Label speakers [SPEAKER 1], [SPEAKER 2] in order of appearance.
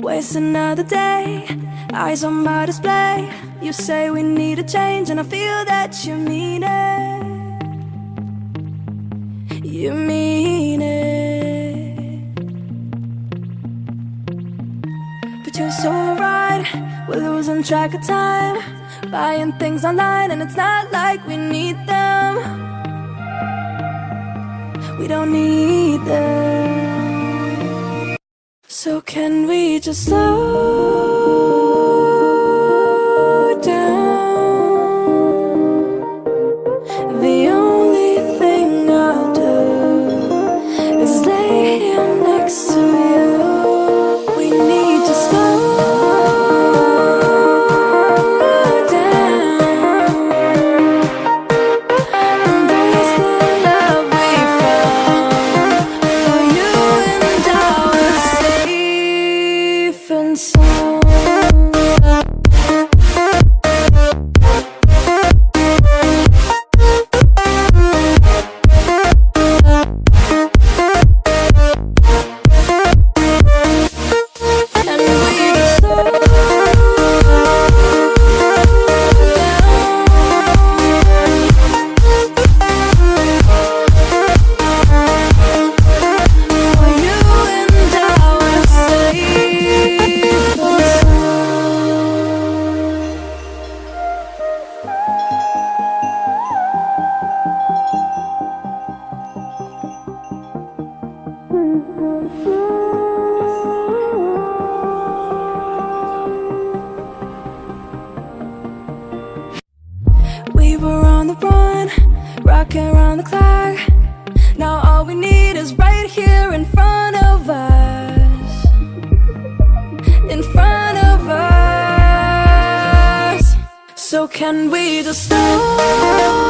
[SPEAKER 1] Waste another day, eyes on my display. You say we need a change and I feel that you mean it. You mean it. But you're so right, we're losing track of time, buying things online and it's not like we need them. We don't need them. So can we just slow down? The only thing I'll do is lay here next to you. We need to slow down. Embrace the love we found. For you and I were safe and sound. We were on the run, rocking around the clock. Now all we need is right here in front of us. In front of us. So can we just slow